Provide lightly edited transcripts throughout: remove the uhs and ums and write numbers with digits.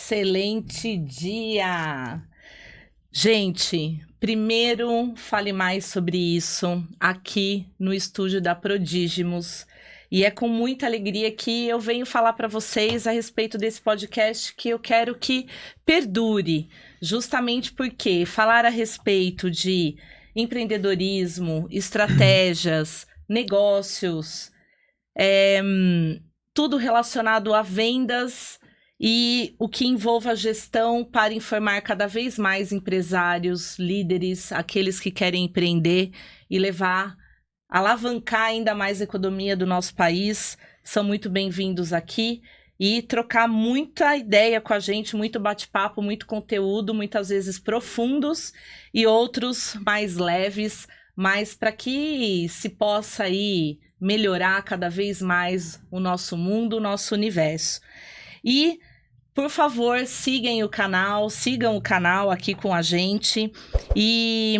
excelente dia! Gente, primeiro fale mais sobre isso aqui no estúdio da Prodígimos. E é com muita alegria que eu venho falar para vocês a respeito desse podcast que eu quero que perdure. Justamente porque falar a respeito de empreendedorismo, estratégias, negócios, tudo relacionado a vendas e o que envolva a gestão para informar cada vez mais empresários, líderes, aqueles que querem empreender e alavancar ainda mais a economia do nosso país, são muito bem-vindos aqui e trocar muita ideia com a gente, muito bate-papo, muito conteúdo, muitas vezes profundos e outros mais leves, mas para que se possa aí melhorar cada vez mais o nosso mundo, o nosso universo. E, por favor, sigam o canal aqui com a gente e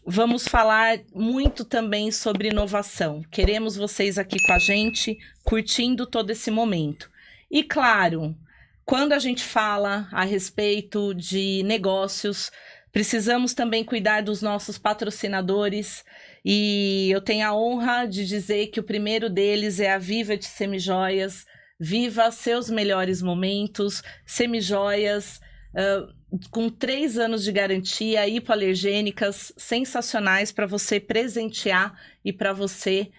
vamos falar muito também sobre inovação. Queremos vocês aqui com a gente, curtindo todo esse momento. E, claro, quando a gente fala a respeito de negócios, precisamos também cuidar dos nossos patrocinadores e eu tenho a honra de dizer que o primeiro deles é a Viva Semijoias. Viva seus melhores momentos, semijoias, com 3 anos de garantia, hipoalergênicas, sensacionais para você presentear e para você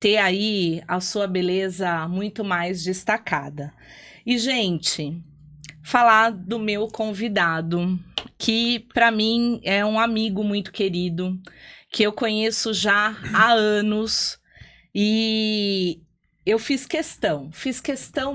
ter aí a sua beleza muito mais destacada. E, gente, falar do meu convidado, que para mim é um amigo muito querido, que eu conheço já há anos e eu fiz questão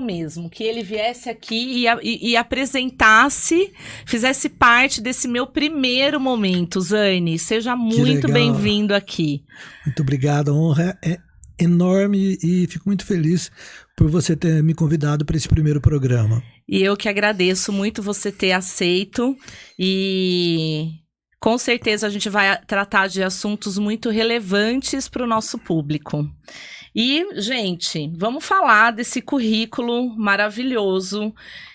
mesmo, que ele viesse aqui e apresentasse, fizesse parte desse meu primeiro momento. Zane, seja muito bem-vindo aqui. Muito obrigado, a honra é enorme e fico muito feliz por você ter me convidado para esse primeiro programa. E eu que agradeço muito você ter aceito e com certeza a gente vai tratar de assuntos muito relevantes para o nosso público. E, gente, vamos falar desse currículo maravilhoso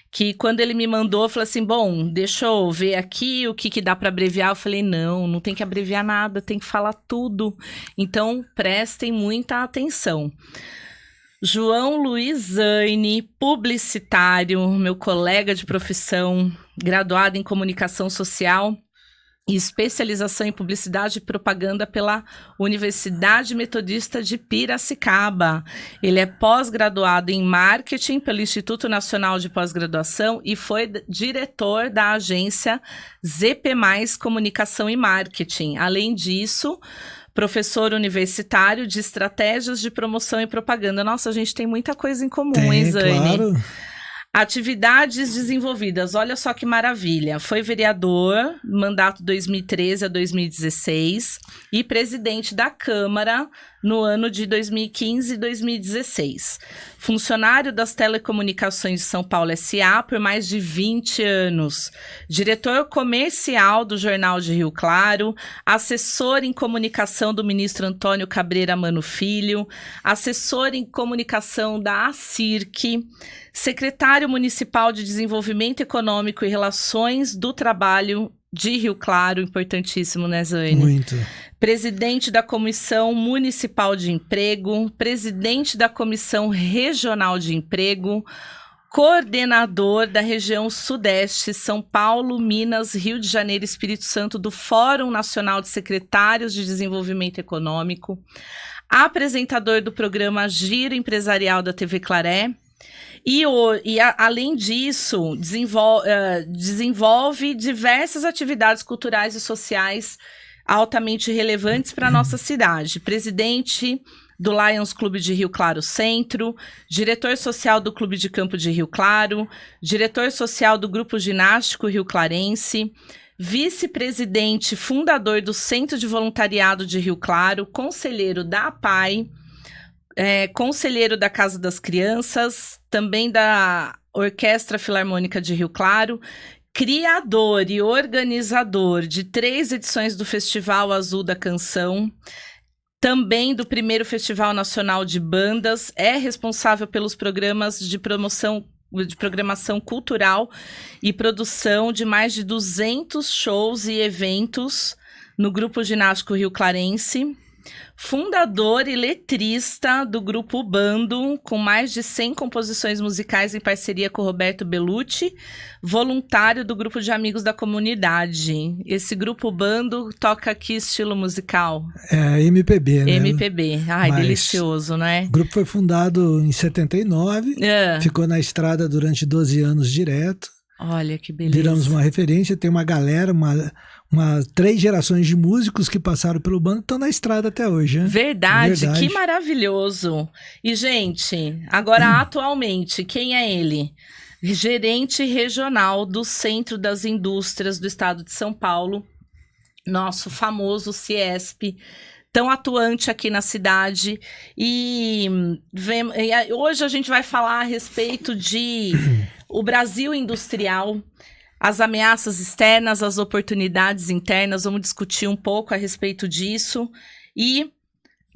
que quando ele me mandou, eu falei assim, bom, deixa eu ver aqui o que dá para abreviar. Eu falei, não tem que abreviar nada, tem que falar tudo. Então, prestem muita atenção. João Luiz Zane, publicitário, meu colega de profissão, graduado em comunicação social e especialização em publicidade e propaganda pela Universidade Metodista de Piracicaba. Ele é pós-graduado em marketing pelo Instituto Nacional de Pós-Graduação e foi diretor da agência ZP+, Comunicação e Marketing. Além disso, professor universitário de estratégias de promoção e propaganda. Nossa, a gente tem muita coisa em comum, hein, Zane? Claro. Atividades desenvolvidas, olha só que maravilha. Foi vereador, mandato 2013 a 2016 e presidente da Câmara no ano de 2015 e 2016. Funcionário das Telecomunicações de São Paulo S.A. por mais de 20 anos. Diretor comercial do Jornal de Rio Claro, assessor em comunicação do ministro Antônio Cabreira Mano Filho, assessor em comunicação da ACIRC, secretário municipal de Desenvolvimento Econômico e Relações do Trabalho de Rio Claro, importantíssimo, né, Zane? Muito. Presidente da Comissão Municipal de Emprego, presidente da Comissão Regional de Emprego, coordenador da região Sudeste, São Paulo, Minas, Rio de Janeiro e Espírito Santo do Fórum Nacional de Secretários de Desenvolvimento Econômico, apresentador do programa Giro Empresarial da TV Claré, além disso, desenvolve diversas atividades culturais e sociais altamente relevantes para a nossa cidade. Presidente do Lions Clube de Rio Claro Centro, diretor social do Clube de Campo de Rio Claro, diretor social do Grupo Ginástico Rio Clarense, vice-presidente fundador do Centro de Voluntariado de Rio Claro, conselheiro da APAI, conselheiro da Casa das Crianças, também da Orquestra Filarmônica de Rio Claro, criador e organizador de 3 edições do Festival Azul da Canção, também do primeiro Festival Nacional de Bandas, é responsável pelos programas de promoção de programação cultural e produção de mais de 200 shows e eventos no Grupo Ginástico Rio Clarense. Fundador e letrista do Grupo Bando, com mais de 100 composições musicais em parceria com Roberto Bellucci, voluntário do Grupo de Amigos da Comunidade. Esse Grupo Bando toca que estilo musical? É MPB, né? MPB. Ai, Mas delicioso, né? O grupo foi fundado em 79, ficou na estrada durante 12 anos direto. Olha que beleza. Viramos uma referência, tem uma galera, 3 gerações de músicos que passaram pelo bando, estão na estrada até hoje, né? Verdade, que maravilhoso. E, gente, agora atualmente, quem é ele? Gerente regional do Centro das Indústrias do Estado de São Paulo, nosso famoso CIESP, tão atuante aqui na cidade. E hoje a gente vai falar a respeito de o Brasil industrial, as ameaças externas, as oportunidades internas. Vamos discutir um pouco a respeito disso. E,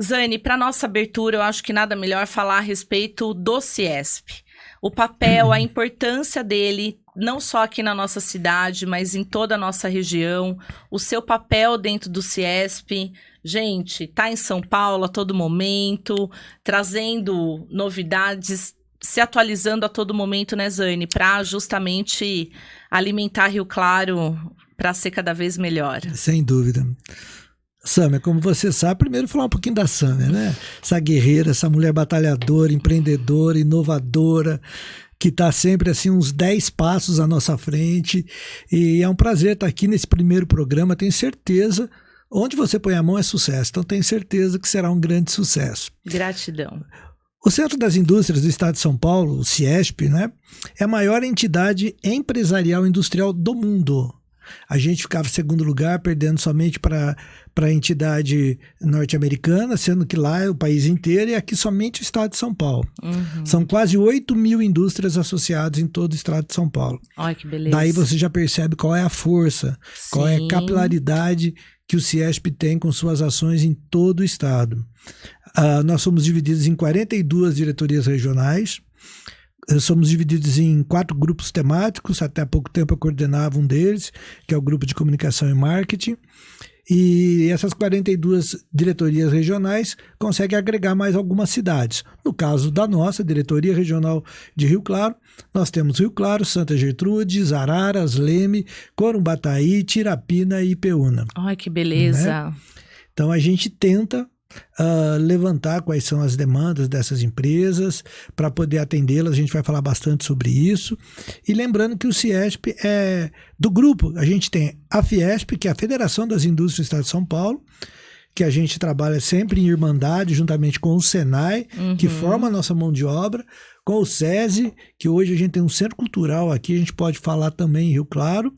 Zane, para nossa abertura, eu acho que nada melhor falar a respeito do CIESP. O papel, a importância dele, não só aqui na nossa cidade, mas em toda a nossa região. O seu papel dentro do CIESP. Gente, tá em São Paulo a todo momento, trazendo novidades, se atualizando a todo momento, né, Zane? Para justamente alimentar Rio Claro para ser cada vez melhor. Sem dúvida. Sâmia, como você sabe, primeiro falar um pouquinho da Sâmia, né? Essa guerreira, essa mulher batalhadora, empreendedora, inovadora, que está sempre assim uns 10 passos à nossa frente. E é um prazer estar aqui nesse primeiro programa, tenho certeza. Onde você põe a mão é sucesso, então tenho certeza que será um grande sucesso. Gratidão. O Centro das Indústrias do Estado de São Paulo, o CIESP, né, é a maior entidade empresarial industrial do mundo. A gente ficava em segundo lugar, perdendo somente para a entidade norte-americana, sendo que lá é o país inteiro e aqui somente o Estado de São Paulo. Uhum. São quase 8 mil indústrias associadas em todo o Estado de São Paulo. Olha que beleza. Daí você já percebe qual é a força, qual é a capilaridade que o CIESP tem com suas ações em todo o Estado. Nós somos divididos em 42 diretorias regionais, somos divididos em 4 grupos temáticos, até há pouco tempo eu coordenava um deles, que é o grupo de comunicação e marketing, e essas 42 diretorias regionais conseguem agregar mais algumas cidades. No caso da nossa diretoria regional de Rio Claro, nós temos Rio Claro, Santa Gertrudes, Araras, Leme, Corumbataí, Tirapina e Ipeúna. Ai, que beleza. Né? Então a gente tenta levantar quais são as demandas dessas empresas para poder atendê-las. A gente vai falar bastante sobre isso. E lembrando que o CIESP é do grupo. A gente tem a Fiesp, que é a Federação das Indústrias do Estado de São Paulo, que a gente trabalha sempre em irmandade, juntamente com o Senai, que forma a nossa mão de obra, com o SESI, que hoje a gente tem um centro cultural aqui, a gente pode falar também em Rio Claro,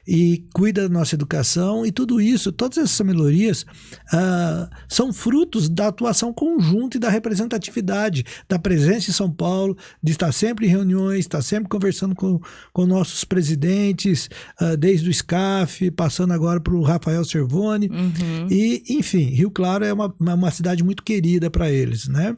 e cuida da nossa educação, e tudo isso, todas essas melhorias são frutos da atuação conjunta e da representatividade, da presença em São Paulo, de estar sempre em reuniões, estar sempre conversando com nossos presidentes, desde o SCAF, passando agora para o Rafael Cervoni, e, enfim, Rio Claro é uma cidade muito querida para eles, né?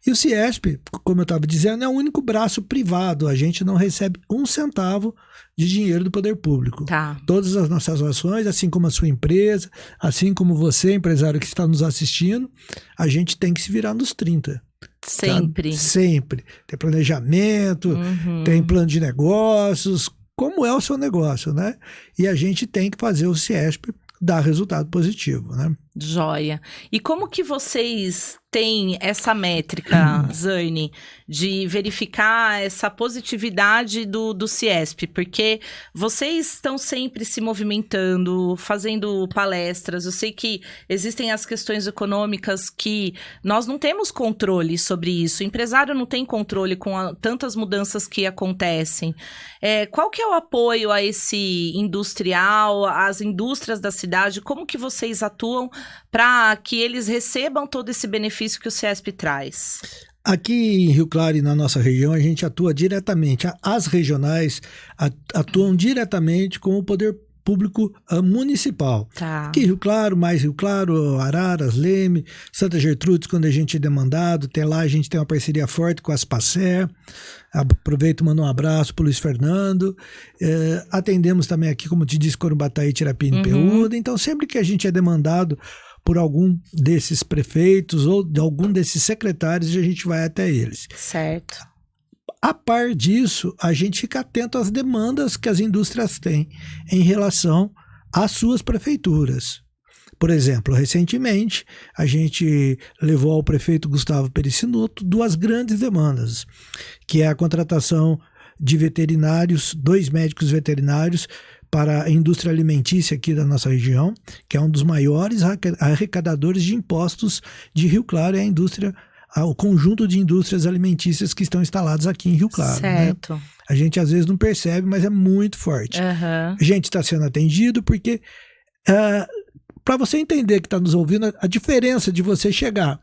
E o CIESP, como eu estava dizendo, é o único braço privado. A gente não recebe um centavo de dinheiro do poder público. Tá. Todas as nossas ações, assim como a sua empresa, assim como você, empresário que está nos assistindo, a gente tem que se virar nos 30. Sempre. Tá? Sempre. Tem planejamento, tem plano de negócios, como é o seu negócio, né? E a gente tem que fazer o CIESP dar resultado positivo, né? Joia. E como que vocês têm essa métrica, Zane, de verificar essa positividade do CIESP? Porque vocês estão sempre se movimentando, fazendo palestras. Eu sei que existem as questões econômicas que nós não temos controle sobre isso. O empresário não tem controle com tantas mudanças que acontecem. Qual que é o apoio a esse industrial, às indústrias da cidade? Como que vocês atuam para que eles recebam todo esse benefício que o CIESP traz? Aqui em Rio Claro e na nossa região, a gente atua diretamente. As regionais atuam diretamente com o poder público municipal. Tá. Que Rio Claro, mais Rio Claro, Araras, Leme, Santa Gertrudes, quando a gente é demandado, tem lá, a gente tem uma parceria forte com a Aspacer. Aproveito e mando um abraço para o Luiz Fernando. Atendemos também aqui, como te disse, Corumbataí, Tirapina e Peúda. Então, sempre que a gente é demandado por algum desses prefeitos ou de algum desses secretários, a gente vai até eles. Certo. A par disso, a gente fica atento às demandas que as indústrias têm em relação às suas prefeituras. Por exemplo, recentemente, a gente levou ao prefeito Gustavo Pericinuto 2 grandes demandas, que é a contratação de veterinários, 2 médicos veterinários para a indústria alimentícia aqui da nossa região, que é um dos maiores arrecadadores de impostos de Rio Claro, é a indústria, o conjunto de indústrias alimentícias que estão instaladas aqui em Rio Claro. Certo. Né? A gente às vezes não percebe, mas é muito forte. A gente está sendo atendido porque, para você entender que está nos ouvindo, a diferença de você chegar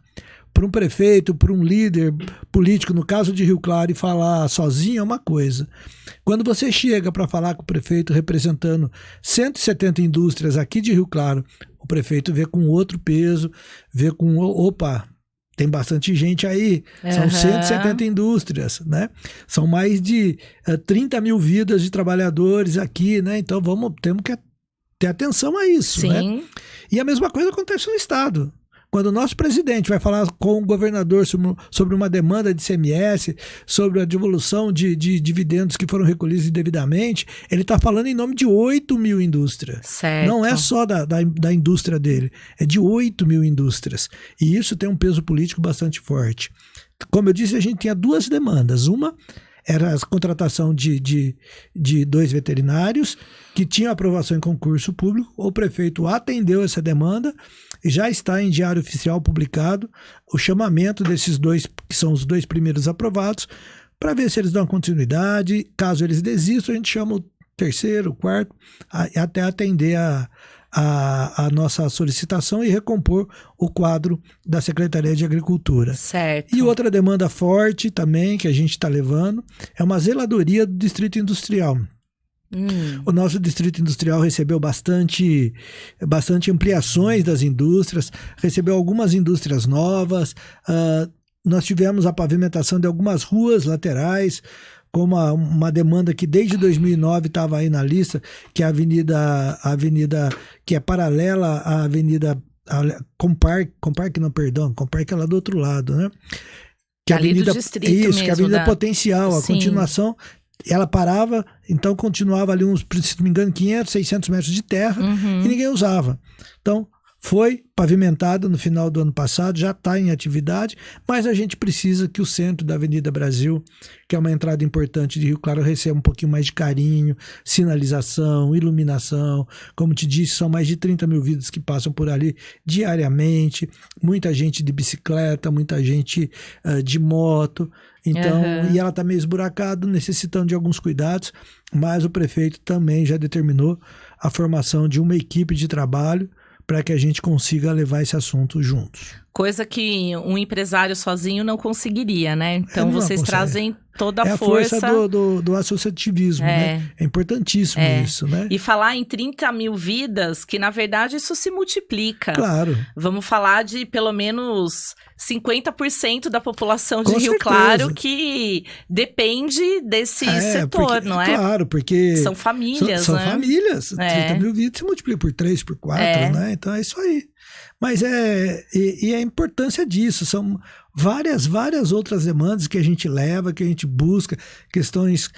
para um prefeito, para um líder político, no caso de Rio Claro, e falar sozinho é uma coisa. Quando você chega para falar com o prefeito representando 170 indústrias aqui de Rio Claro, o prefeito vê com outro peso, vê com, opa, tem bastante gente aí, são 170 indústrias, né? São mais de 30 mil vidas de trabalhadores aqui, né? Então temos que ter atenção a isso, né? E a mesma coisa acontece no Estado. Quando o nosso presidente vai falar com o governador sobre uma demanda de ICMS, sobre a devolução de dividendos que foram recolhidos indevidamente, ele está falando em nome de 8 mil indústrias. Certo. Não é só da indústria dele, é de 8 mil indústrias. E isso tem um peso político bastante forte. Como eu disse, a gente tinha 2 demandas. Uma era a contratação de 2 veterinários que tinham aprovação em concurso público. O prefeito atendeu essa demanda e já está em Diário Oficial publicado o chamamento desses 2, que são os 2 primeiros aprovados, para ver se eles dão continuidade. Caso eles desistam, a gente chama o 3º, o 4º, até atender a nossa solicitação e recompor o quadro da Secretaria de Agricultura. Certo. E outra demanda forte também que a gente está levando é uma zeladoria do Distrito Industrial. O nosso Distrito Industrial recebeu bastante ampliações das indústrias, recebeu algumas indústrias novas, nós tivemos a pavimentação de algumas ruas laterais, como uma demanda que desde 2009 estava aí na lista, que é a avenida que é paralela à avenida Comparque é lá do outro lado, né? Que ali avenida, do distrito mesmo, que é a Avenida Potencial, a continuação, ela parava, então continuava ali se não me engano, 500, 600 metros de terra e ninguém usava. Então, foi pavimentado no final do ano passado, já está em atividade, mas a gente precisa que o centro da Avenida Brasil, que é uma entrada importante de Rio Claro, receba um pouquinho mais de carinho, sinalização, iluminação. Como te disse, são mais de 30 mil vidas que passam por ali diariamente, muita gente de bicicleta, muita gente de moto. Então, e ela está meio esburacada, necessitando de alguns cuidados, mas o prefeito também já determinou a formação de uma equipe de trabalho para que a gente consiga levar esse assunto juntos. Coisa que um empresário sozinho não conseguiria, né? Então vocês trazem toda a força. É a força do associativismo, né? É importantíssimo isso, né? E falar em 30 mil vidas, que na verdade isso se multiplica. Claro. Vamos falar de pelo menos 50% da população de Rio certeza. Claro que depende desse setor, porque, não é? Claro, porque são famílias, são né? famílias. 30 mil vidas se multiplica por 3, por 4, né? Então é isso aí. Mas e a importância disso, são várias outras demandas que a gente leva, que a gente busca, questões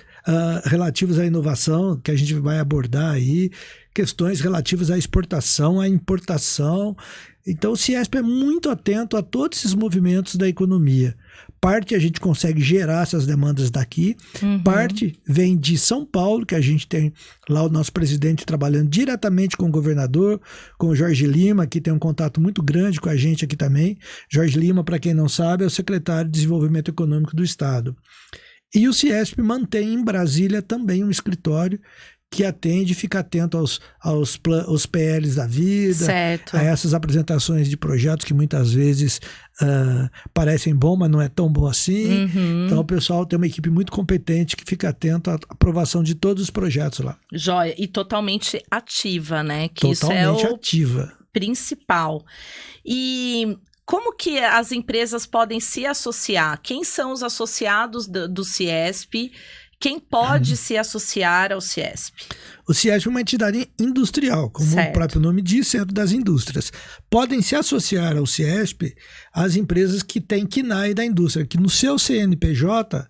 relativas à inovação, que a gente vai abordar aí, questões relativas à exportação, à importação. Então o Ciesp é muito atento a todos esses movimentos da economia. Parte a gente consegue gerar essas demandas daqui, parte vem de São Paulo, que a gente tem lá o nosso presidente trabalhando diretamente com o governador, com o Jorge Lima, que tem um contato muito grande com a gente aqui também. Jorge Lima, para quem não sabe, é o secretário de Desenvolvimento Econômico do Estado. E o Ciesp mantém em Brasília também um escritório que atende, fica atento aos PLs da vida, Certo. a essas apresentações de projetos que muitas vezes parecem bom, mas não é tão bom assim. Uhum. Então o pessoal tem uma equipe muito competente que fica atento à aprovação de todos os projetos lá. Joia. E totalmente ativa, né? Que Totalmente isso é o ativa. principal. E como que as empresas podem se associar? Quem são os associados do Ciesp? Quem pode se associar ao Ciesp? O Ciesp é uma entidade industrial, como Certo. o próprio nome diz, Centro das Indústrias. Podem se associar ao Ciesp as empresas que têm KNAI da indústria, que no seu CNPJ,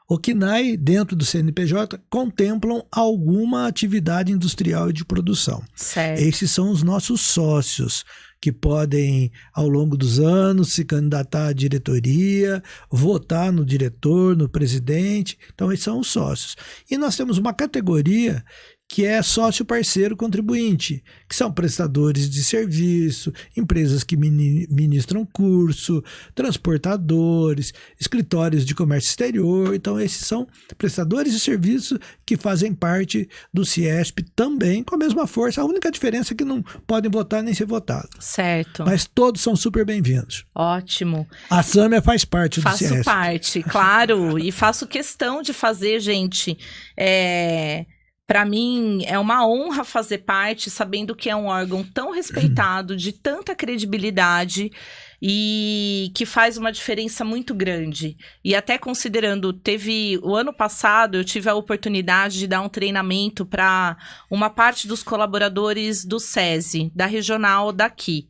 o KNAI dentro do CNPJ contemplam alguma atividade industrial e de produção. Certo. Esses são os nossos sócios, que podem, ao longo dos anos, se candidatar à diretoria, votar no diretor, no presidente. Então, esses são os sócios. E nós temos uma categoria que é sócio parceiro contribuinte, que são prestadores de serviço, empresas que ministram curso, transportadores, escritórios de comércio exterior. Então, esses são prestadores de serviço que fazem parte do Ciesp também, com a mesma força. A única diferença é que não podem votar nem ser votados. Certo. Mas todos são super bem-vindos. Ótimo. A Sâmia faz parte do Ciesp. Faço parte, claro. E faço questão de fazer, gente. Para mim, é uma honra fazer parte, sabendo que é um órgão tão respeitado, de tanta credibilidade e que faz uma diferença muito grande. E até considerando, o ano passado, eu tive a oportunidade de dar um treinamento para uma parte dos colaboradores do SESI, da regional daqui.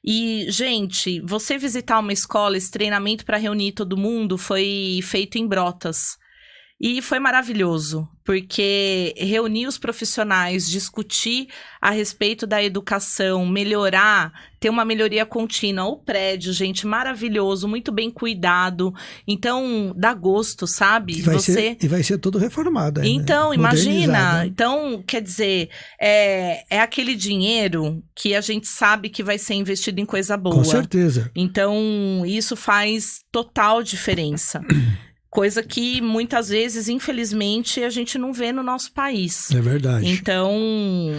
E, gente, você visitar uma escola, esse treinamento para reunir todo mundo foi feito em Brotas. E foi maravilhoso, porque reunir os profissionais, discutir a respeito da educação, melhorar, ter uma melhoria contínua. O prédio, gente, maravilhoso, muito bem cuidado. Então, dá gosto, sabe? E vai ser todo reformado. Então, né? imagina. Então, quer dizer, é aquele dinheiro que a gente sabe que vai ser investido em coisa boa. Com certeza. Então, isso faz total diferença. Coisa que muitas vezes, infelizmente, a gente não vê no nosso país. É verdade. Então,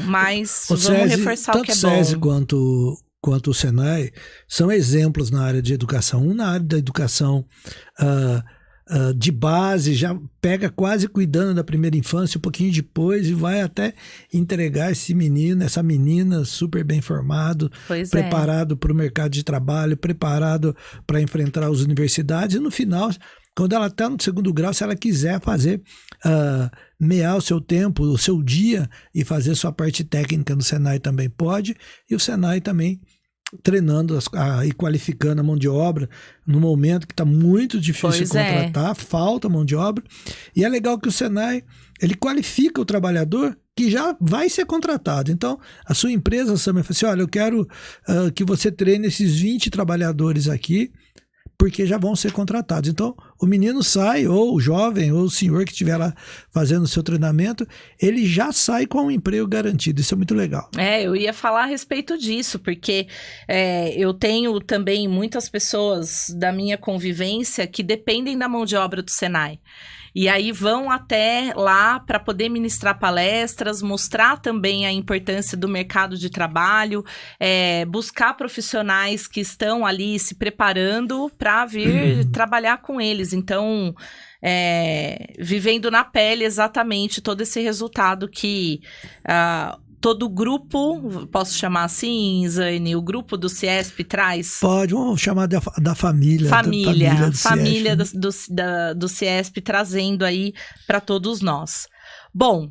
mas vamos SESI, reforçar o que é bom. Tanto o SESI quanto o Senai são exemplos na área de educação. Um na área da educação de base, já pega quase cuidando da primeira infância, um pouquinho depois, e vai até entregar esse menino, essa menina super bem formado, preparado para o mercado de trabalho, preparado para enfrentar as universidades, e no final, quando ela está no segundo grau, se ela quiser fazer, mear o seu tempo, o seu dia e fazer sua parte técnica no Senai também pode, e o Senai também treinando e qualificando a mão de obra no momento que está muito difícil de contratar, falta mão de obra. E é legal que o Senai, ele qualifica o trabalhador que já vai ser contratado. Então, a sua empresa, Sâmia, fala assim, olha, eu quero que você treine esses 20 trabalhadores aqui, porque já vão ser contratados. Então, o menino sai, ou o jovem, ou o senhor que estiver lá fazendo o seu treinamento, ele já sai com um emprego garantido. Isso é muito legal. Eu ia falar a respeito disso, porque eu tenho também muitas pessoas da minha convivência que dependem da mão de obra do Senai. E aí vão até lá para poder ministrar palestras, mostrar também a importância do mercado de trabalho, buscar profissionais que estão ali se preparando para vir trabalhar com eles. Então, vivendo na pele exatamente todo esse resultado que todo o grupo, posso chamar assim, Zane, o grupo do Ciesp traz? Pode, vamos chamar da família. Família do Ciesp trazendo aí para todos nós. Bom,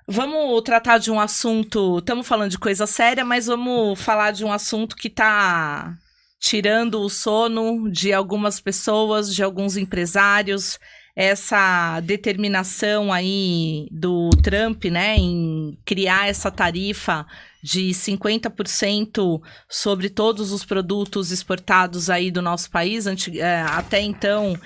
vamos tratar de um assunto, estamos falando de coisa séria, mas vamos falar de um assunto que está tirando o sono de algumas pessoas, de alguns empresários. Essa determinação aí do Trump, né, em criar essa tarifa de 50% sobre todos os produtos exportados aí do nosso país. Até então,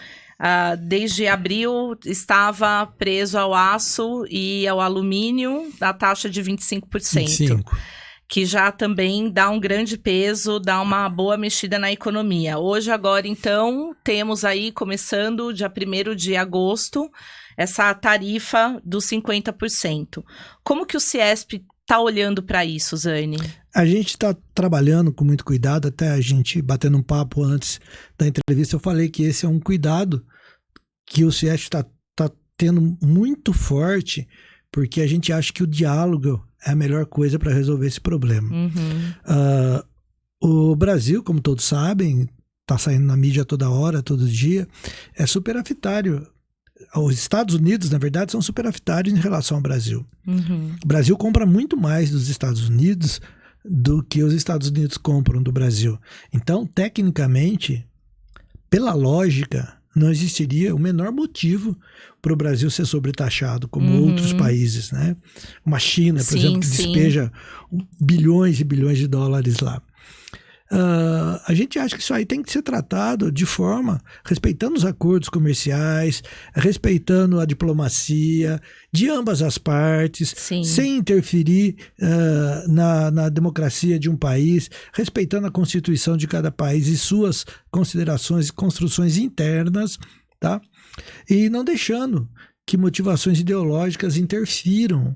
desde abril, estava preso ao aço e ao alumínio, a taxa de 25%. 25%. que já também dá um grande peso, dá uma boa mexida na economia. Hoje, agora, então, temos aí, começando dia 1º de agosto, essa tarifa dos 50%. Como que o Ciesp está olhando para isso, Zane? A gente está trabalhando com muito cuidado, até a gente batendo um papo antes da entrevista, eu falei que esse é um cuidado que o Ciesp está tendo muito forte, porque a gente acha que o diálogo é a melhor coisa para resolver esse problema. O Brasil, como todos sabem, está saindo na mídia toda hora, todo dia, é superafitário. Os Estados Unidos, na verdade, são superafitários em relação ao Brasil. O Brasil compra muito mais dos Estados Unidos do que os Estados Unidos compram do Brasil. Então, tecnicamente, pela lógica, não existiria o menor motivo para o Brasil ser sobretaxado, como outros países, né? Uma China, por exemplo, que despeja bilhões e bilhões de dólares lá. A gente acha que isso aí tem que ser tratado de forma, respeitando os acordos comerciais, respeitando a diplomacia de ambas as partes, sem interferir na democracia de um país, respeitando a Constituição de cada país e suas considerações e construções internas, tá? E não deixando que motivações ideológicas interfiram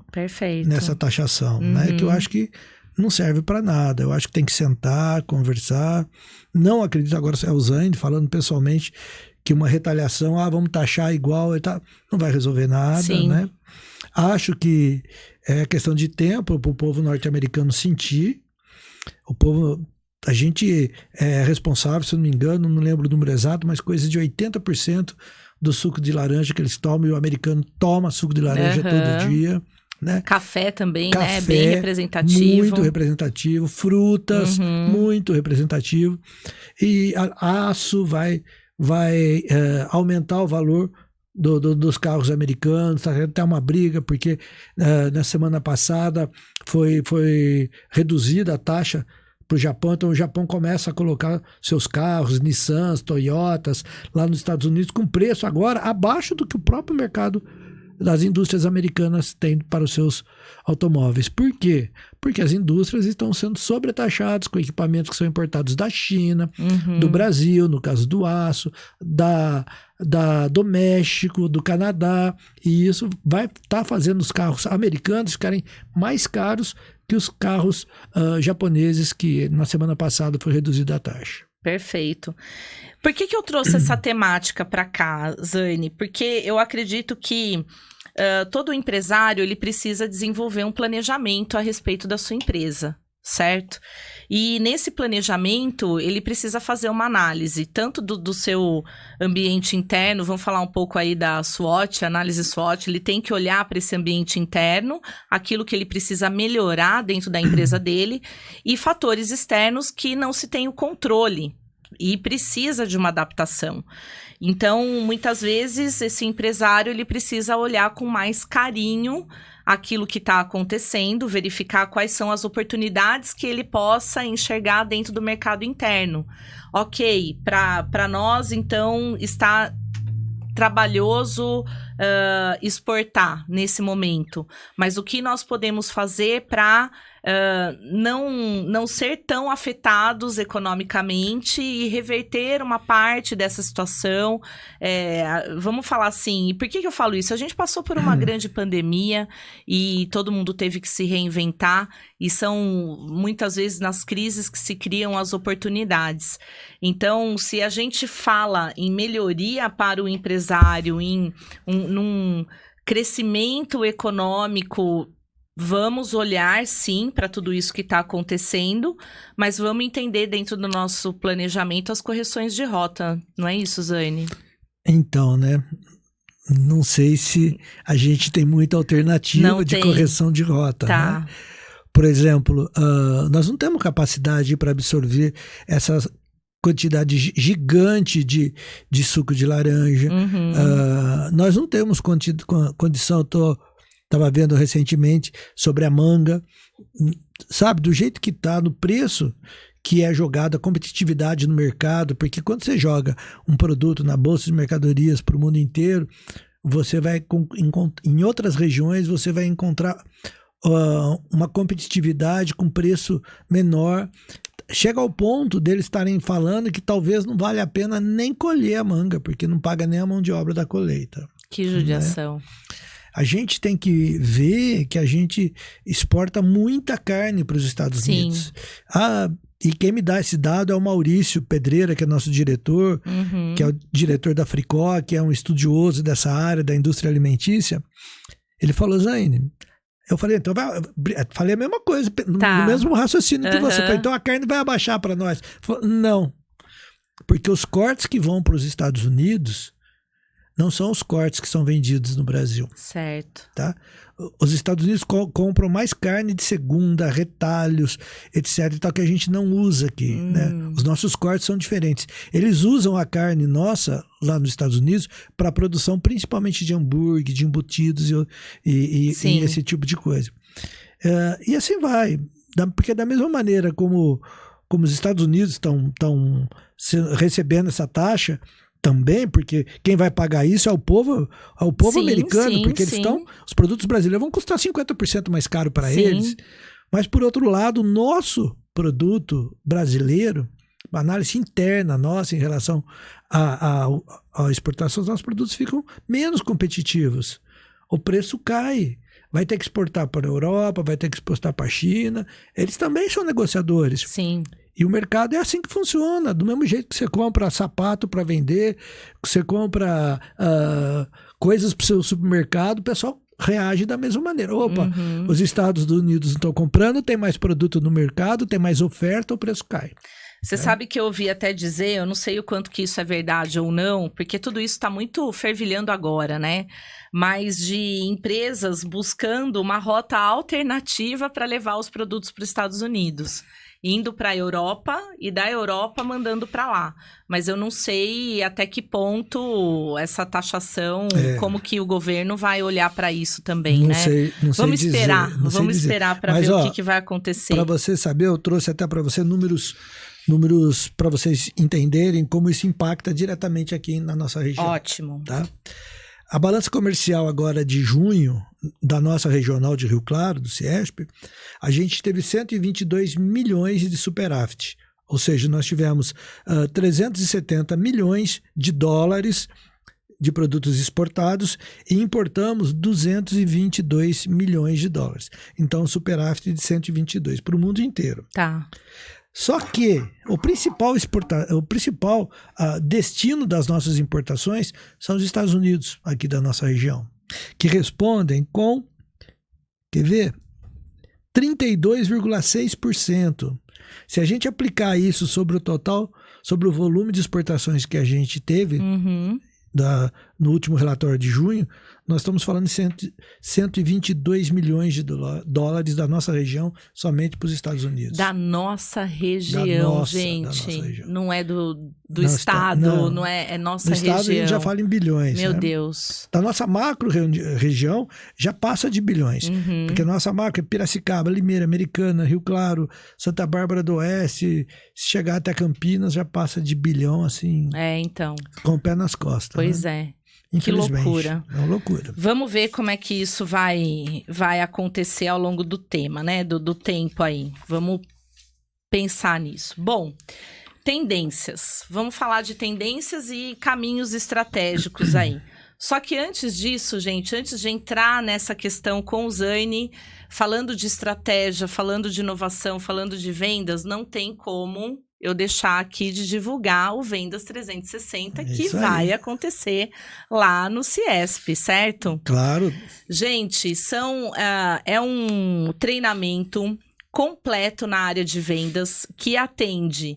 nessa taxação, né? Que eu acho que não serve para nada. Eu acho que tem que sentar, conversar. Não acredito, agora é o Zane falando pessoalmente, que uma retaliação, vamos taxar igual, não vai resolver nada, né? Acho que é questão de tempo para o povo norte-americano sentir. O povo, a gente é responsável, se eu não me engano, não lembro o número exato, mas coisa de 80% do suco de laranja que eles tomam, e o americano toma suco de laranja todo dia. Né? Café também, né? Bem representativo. Muito representativo. Frutas, muito representativo. E aço vai aumentar o valor dos carros americanos. Tá até uma briga, porque na semana passada foi reduzida a taxa para o Japão. Então o Japão começa a colocar seus carros, Nissans, Toyotas, lá nos Estados Unidos, com preço agora abaixo do que o próprio mercado das indústrias americanas têm para os seus automóveis. Por quê? Porque as indústrias estão sendo sobretaxadas com equipamentos que são importados da China, do Brasil, no caso do aço, do México, do Canadá, e isso vai estar fazendo os carros americanos ficarem mais caros que os carros japoneses, que na semana passada foi reduzida a taxa. Perfeito. Por que eu trouxe essa temática para cá, Zane? Porque eu acredito que todo empresário ele precisa desenvolver um planejamento a respeito da sua empresa, certo? E nesse planejamento, ele precisa fazer uma análise, tanto do seu ambiente interno, vamos falar um pouco aí da SWOT, análise SWOT, ele tem que olhar para esse ambiente interno, aquilo que ele precisa melhorar dentro da empresa dele, e fatores externos que não se tem o controle e precisa de uma adaptação. Então, muitas vezes, esse empresário ele precisa olhar com mais carinho aquilo que está acontecendo, verificar quais são as oportunidades que ele possa enxergar dentro do mercado interno. Ok, para nós, então, está trabalhoso exportar nesse momento, mas o que nós podemos fazer para não ser tão afetados economicamente e reverter uma parte dessa situação? Vamos falar assim, por que eu falo isso? A gente passou por uma grande pandemia e todo mundo teve que se reinventar, e são muitas vezes nas crises que se criam as oportunidades. Então, se a gente fala em melhoria para o empresário, num crescimento econômico, vamos olhar, sim, para tudo isso que está acontecendo, mas vamos entender dentro do nosso planejamento as correções de rota. Não é isso, Zane? Então, né? Não sei se a gente tem muita alternativa de correção de rota, né? Por exemplo, nós não temos capacidade para absorver essa quantidade gigante de suco de laranja. Nós não temos condição, estava vendo recentemente sobre a manga, sabe, do jeito que está, no preço que é jogado, a competitividade no mercado, porque quando você joga um produto na bolsa de mercadorias para o mundo inteiro, você vai, em outras regiões, você vai encontrar uma competitividade com preço menor. Chega ao ponto deles estarem falando que talvez não vale a pena nem colher a manga, porque não paga nem a mão de obra da colheita. Que judiação. Né? A gente tem que ver que a gente exporta muita carne para os Estados Unidos. E quem me dá esse dado é o Maurício Pedreira, que é nosso diretor, que é o diretor da Fricó, que é um estudioso dessa área da indústria alimentícia. Ele falou, Zaine, eu falei, então falei a mesma coisa, no mesmo raciocínio que você. Falei, então a carne vai abaixar para nós. Falei, não, porque os cortes que vão para os Estados Unidos não são os cortes que são vendidos no Brasil. Certo. Tá? Os Estados Unidos compram mais carne de segunda, retalhos, etc. e tal, que a gente não usa aqui. Né? Os nossos cortes são diferentes. Eles usam a carne nossa, lá nos Estados Unidos, para a produção principalmente de hambúrguer, de embutidos e esse tipo de coisa. E assim vai. Porque da mesma maneira como os Estados Unidos estão recebendo essa taxa, também, porque quem vai pagar isso é o povo americano, porque os produtos brasileiros vão custar 50% mais caro para eles. Mas, por outro lado, o nosso produto brasileiro, a análise interna nossa em relação à exportação, os nossos produtos ficam menos competitivos. O preço cai. Vai ter que exportar para a Europa, vai ter que exportar para a China. Eles também são negociadores. Sim. E o mercado é assim que funciona, do mesmo jeito que você compra sapato para vender, que você compra coisas para o seu supermercado, o pessoal reage da mesma maneira. Opa, os Estados Unidos não estão comprando, tem mais produto no mercado, tem mais oferta, o preço cai. Você sabe que eu ouvi até dizer, eu não sei o quanto que isso é verdade ou não, porque tudo isso está muito fervilhando agora, né? Mas de empresas buscando uma rota alternativa para levar os produtos para os Estados Unidos. Indo para a Europa e da Europa mandando para lá. Mas eu não sei até que ponto essa taxação, como que o governo vai olhar para isso também, não sei vamos dizer, esperar, não sei vamos dizer. esperar para ver o que vai acontecer. Para você saber, eu trouxe até para você números para vocês entenderem como isso impacta diretamente aqui na nossa região. Ótimo. Tá? A balança comercial agora de junho, da nossa regional de Rio Claro, do CIESP, a gente teve 122 milhões de superávit. Ou seja, nós tivemos 370 milhões de dólares de produtos exportados e importamos 222 milhões de dólares. Então, superávit de 122 para o mundo inteiro. Tá. Só que o principal destino das nossas importações são os Estados Unidos, aqui da nossa região, que respondem com, quer ver, 32,6%. Se a gente aplicar isso sobre o total, sobre o volume de exportações que a gente teve no último relatório de junho, nós estamos falando de 122 milhões de dólares da nossa região somente para os Estados Unidos. Da nossa região, gente. Da nossa região. Não é do estado, não é nossa região. No estado a gente já fala em bilhões. Meu Deus. Da nossa macro região já passa de bilhões. Porque a nossa macro é Piracicaba, Limeira, Americana, Rio Claro, Santa Bárbara do Oeste. Se chegar até Campinas já passa de bilhão, assim. Então. Com o pé nas costas. Pois né? Que loucura. É uma loucura. Vamos ver como é que isso vai acontecer ao longo do tema, né? Do tempo aí. Vamos pensar nisso. Bom, tendências. Vamos falar de tendências e caminhos estratégicos aí. Só que antes disso, gente, antes de entrar nessa questão com o Zaine, falando de estratégia, falando de inovação, falando de vendas, não tem como eu deixar aqui de divulgar o Vendas 360, que vai acontecer lá no CIESP, certo? Claro. Gente, é um treinamento completo na área de vendas que atende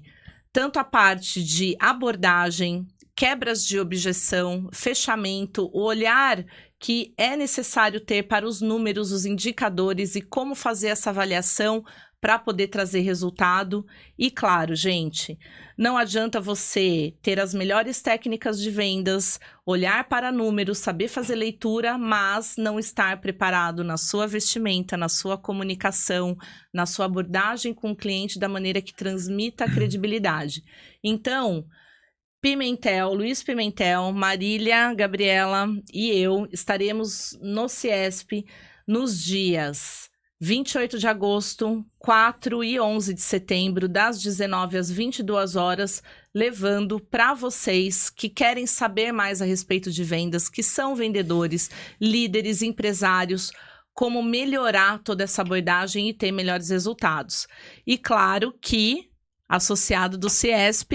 tanto a parte de abordagem, quebras de objeção, fechamento, o olhar que é necessário ter para os números, os indicadores e como fazer essa avaliação para poder trazer resultado. E claro, gente, não adianta você ter as melhores técnicas de vendas, olhar para números, saber fazer leitura, mas não estar preparado na sua vestimenta, na sua comunicação, na sua abordagem com o cliente da maneira que transmita a credibilidade. Então, Luiz Pimentel, Marília, Gabriela e eu estaremos no CIESP nos dias 28 de agosto, 4 e 11 de setembro, das 19 às 22 horas, levando para vocês que querem saber mais a respeito de vendas, que são vendedores, líderes, empresários, como melhorar toda essa abordagem e ter melhores resultados. E claro que associado do Ciesp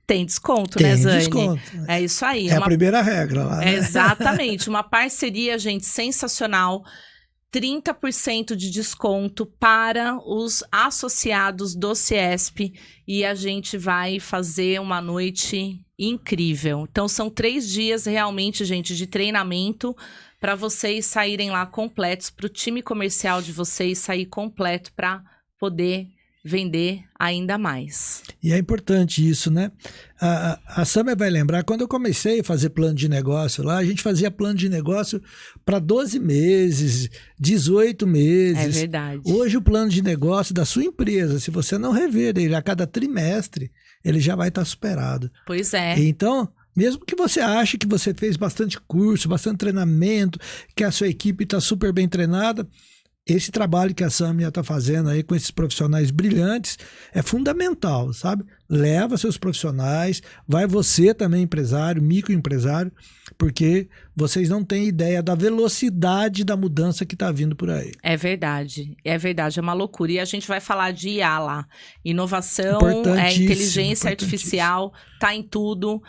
tem desconto, né, Zane? Tem desconto. É isso aí. É a primeira regra lá, né? Exatamente. Uma parceria, gente, sensacional. 30% de desconto para os associados do Ciesp e a gente vai fazer uma noite incrível. Então, são 3 dias realmente, gente, de treinamento para vocês saírem lá completos, para o time comercial de vocês sair completo para poder vender ainda mais. E é importante isso, né? A Sâmia vai lembrar, quando eu comecei a fazer plano de negócio lá, a gente fazia plano de negócio para 12 meses, 18 meses. É verdade. Hoje o plano de negócio da sua empresa, se você não rever ele a cada trimestre, ele já vai estar superado. Pois é. Então, mesmo que você ache que você fez bastante curso, bastante treinamento, que a sua equipe está super bem treinada, esse trabalho que a Sâmia está fazendo aí com esses profissionais brilhantes é fundamental, sabe? Leva seus profissionais, vai você também empresário, microempresário, porque vocês não têm ideia da velocidade da mudança que está vindo por aí. É verdade, é uma loucura. E a gente vai falar de IA lá. Inovação, inteligência artificial, tá em tudo.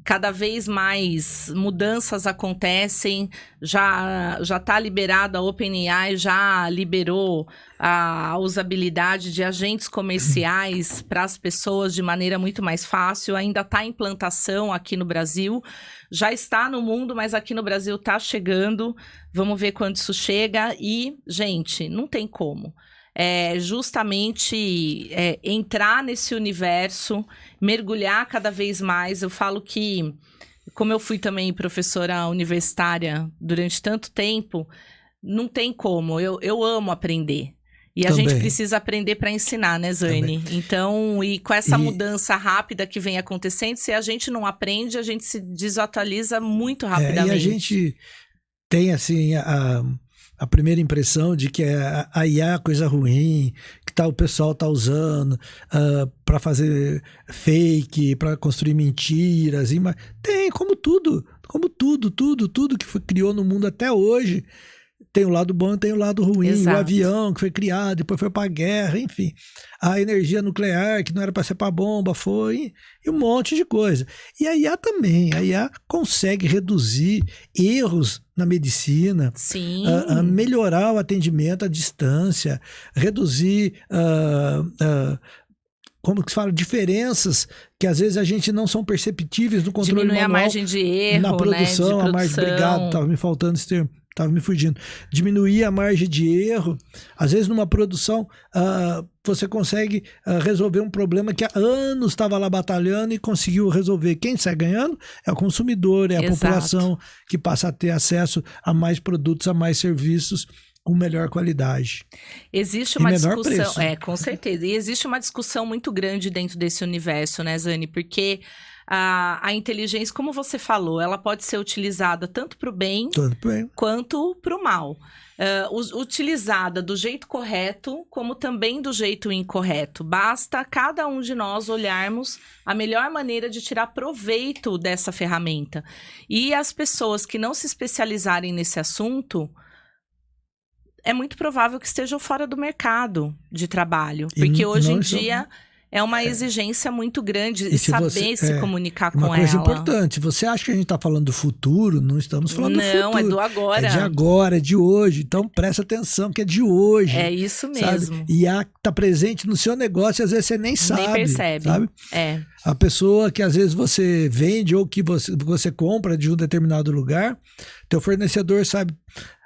Cada vez mais mudanças acontecem, já está liberada a OpenAI, já liberou a usabilidade de agentes comerciais para as pessoas de maneira muito mais fácil, ainda está em implantação aqui no Brasil, já está no mundo, mas aqui no Brasil está chegando, vamos ver quando isso chega e, gente, não tem como. Justamente entrar nesse universo, mergulhar cada vez mais. Eu falo que, como eu fui também professora universitária durante tanto tempo, não tem como, eu amo aprender. E a gente precisa aprender para ensinar, né, Zane? Também. Então, e com essa mudança rápida que vem acontecendo, se a gente não aprende, a gente se desatualiza muito rapidamente. E a gente tem, assim, a primeira impressão de que a IA é coisa ruim, que o pessoal está usando para fazer fake, para construir mentiras. Tem, como tudo que criou no mundo até hoje. Tem o lado bom e tem o lado ruim. Exato. O avião que foi criado, depois foi para a guerra, enfim. A energia nuclear, que não era para ser para bomba, foi. E um monte de coisa. E a IA também. A IA consegue reduzir erros na medicina. Sim. Melhorar o atendimento à distância. Reduzir... como que se fala, diferenças que às vezes a gente não são perceptíveis no controle manual. Diminuir a margem de erro, na produção, né? A margem, obrigado, estava me faltando esse termo, estava me fugindo. Diminuir a margem de erro. Às vezes numa produção você consegue resolver um problema que há anos estava lá batalhando e conseguiu resolver. Quem sai ganhando é o consumidor, é a população que passa a ter acesso a mais produtos, a mais serviços com melhor qualidade. Existe uma discussão, com certeza. E existe uma discussão muito grande dentro desse universo, né, Zane? Porque a inteligência, como você falou, ela pode ser utilizada tanto para o bem quanto para o mal. Utilizada do jeito correto, como também do jeito incorreto. Basta cada um de nós olharmos a melhor maneira de tirar proveito dessa ferramenta. E as pessoas que não se especializarem nesse assunto, é muito provável que estejam fora do mercado de trabalho. Porque hoje em dia é uma exigência muito grande e saber se comunicar com ela. Uma coisa importante, você acha que a gente está falando do futuro? Não estamos falando do futuro. Não, é do agora. É de agora, é de hoje. Então presta atenção que é de hoje. É isso mesmo. Sabe? E está presente no seu negócio e às vezes você nem sabe. Nem percebe. Sabe? A pessoa que às vezes você vende ou que você compra de um determinado lugar, teu fornecedor sabe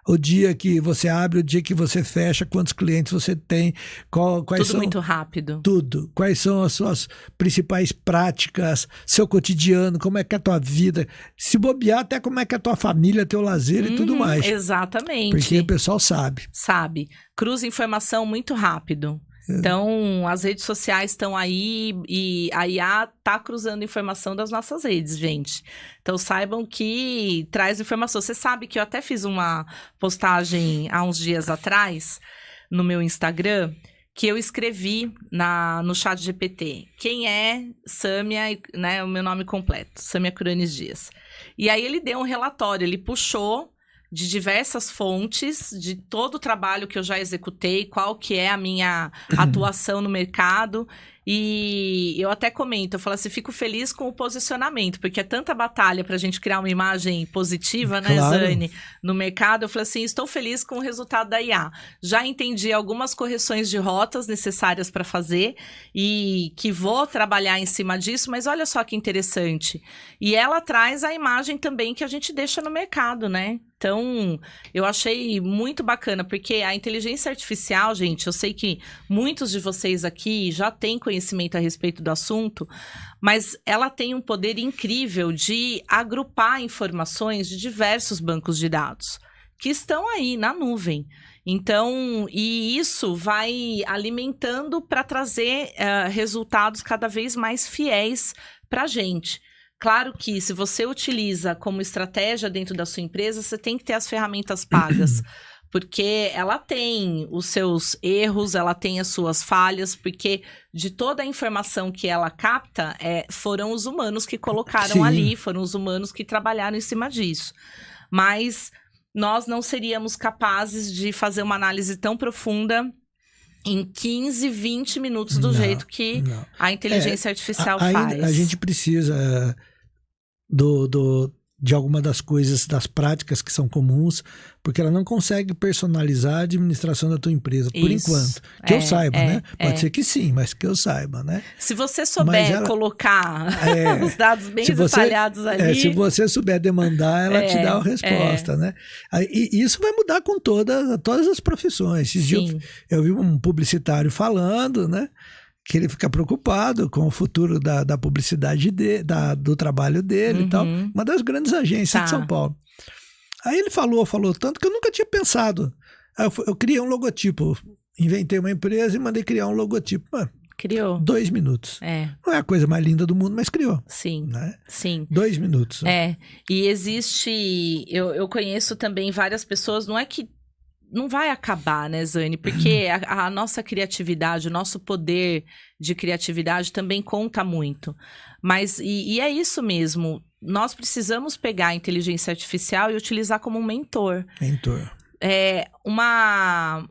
o dia que você abre, o dia que você fecha, quantos clientes você tem, quais são... muito rápido. Tudo. Quais são as suas principais práticas, seu cotidiano, como é que é a tua vida. Se bobear, até como é que é a tua família, teu lazer e tudo mais. Exatamente. Porque o pessoal sabe. Sabe. Cruza informação muito rápido. Então, as redes sociais estão aí e a IA tá cruzando informação das nossas redes, gente. Então, saibam que traz informação. Você sabe que eu até fiz uma postagem há uns dias atrás no meu Instagram, que eu escrevi no chat GPT. Quem é Sâmia, né, o meu nome completo, Sâmia Curanes Dias. E aí ele deu um relatório, ele puxou de diversas fontes, de todo o trabalho que eu já executei, qual que é a minha atuação no mercado. E eu até comento, eu falo assim, fico feliz com o posicionamento, porque é tanta batalha pra gente criar uma imagem positiva, né, Claro. Zane, no mercado. Eu falei assim, estou feliz com o resultado da IA. Já entendi algumas correções de rotas necessárias para fazer e que vou trabalhar em cima disso, mas olha só que interessante. E ela traz a imagem também que a gente deixa no mercado, né? Então, eu achei muito bacana, porque a inteligência artificial, gente, eu sei que muitos de vocês aqui já têm conhecimento a respeito do assunto, mas ela tem um poder incrível de agrupar informações de diversos bancos de dados que estão aí na nuvem. Então, e isso vai alimentando para trazer resultados cada vez mais fiéis para a gente. Claro que se você utiliza como estratégia dentro da sua empresa, você tem que ter as ferramentas pagas, porque ela tem os seus erros, ela tem as suas falhas, porque de toda a informação que ela capta, foram os humanos que colocaram ali, foram os humanos que trabalharam em cima disso. Mas nós não seríamos capazes de fazer uma análise tão profunda em 15, 20 minutos do jeito que a inteligência artificial faz. A gente precisa de alguma das coisas, das práticas que são comuns, porque ela não consegue personalizar a administração da tua empresa, por enquanto. Que eu saiba, né? Pode ser que sim, mas que eu saiba, né? Se você souber colocar os dados bem detalhados ali... se você souber demandar, ela te dá a resposta, né? E isso vai mudar com todas as profissões. Esses dias eu vi um publicitário falando, né? Que ele fica preocupado com o futuro da publicidade do trabalho dele e tal. Uma das grandes agências de São Paulo. Aí ele falou tanto que eu nunca tinha pensado. Aí eu criei um logotipo. Inventei uma empresa e mandei criar um logotipo. Mano, criou. 2 minutos. Não é a coisa mais linda do mundo, mas criou. Sim, né? sim. 2 minutos. E existe... Eu conheço também várias pessoas, não é que não vai acabar, né, Zane? Porque a nossa criatividade, o nosso poder de criatividade também conta muito. Mas, e é isso mesmo, nós precisamos pegar a inteligência artificial e utilizar como um mentor.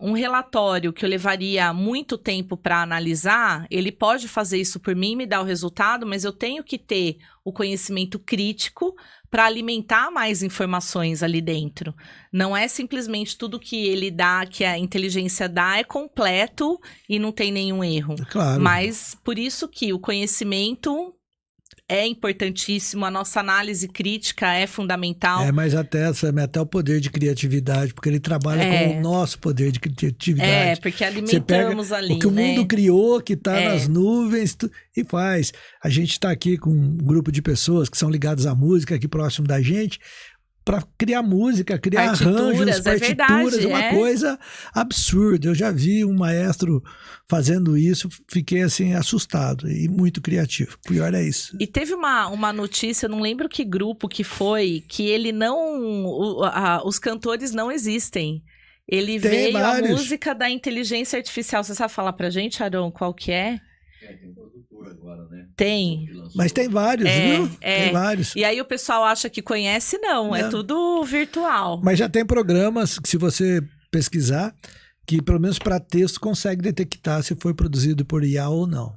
Um relatório que eu levaria muito tempo para analisar, ele pode fazer isso por mim, me dar o resultado, mas eu tenho que ter o conhecimento crítico para alimentar mais informações ali dentro. Não é simplesmente tudo que ele dá, que a inteligência dá, é completo e não tem nenhum erro. Claro. Mas por isso que o conhecimento é importantíssimo, a nossa análise crítica é fundamental. Mas até o poder de criatividade, porque ele trabalha com o nosso poder de criatividade. Porque alimentamos ali, o que o mundo criou, que está nas nuvens, e faz. A gente está aqui com um grupo de pessoas que são ligadas à música, aqui próximo da gente, para criar música, criar arranjos, partituras, uma coisa absurda. Eu já vi um maestro fazendo isso, fiquei assim assustado e muito criativo. O pior é isso. E teve uma notícia, eu não lembro que grupo que foi, que ele os cantores não existem. Ele veio a música da inteligência artificial. Você sabe falar pra gente, Aron, qual que é? Tem um produtor agora, né? Tem. Mas tem vários, viu? Tem vários. E aí o pessoal acha que conhece, não. É tudo virtual. Mas já tem programas que, se você pesquisar, que pelo menos para texto consegue detectar se foi produzido por IA ou não.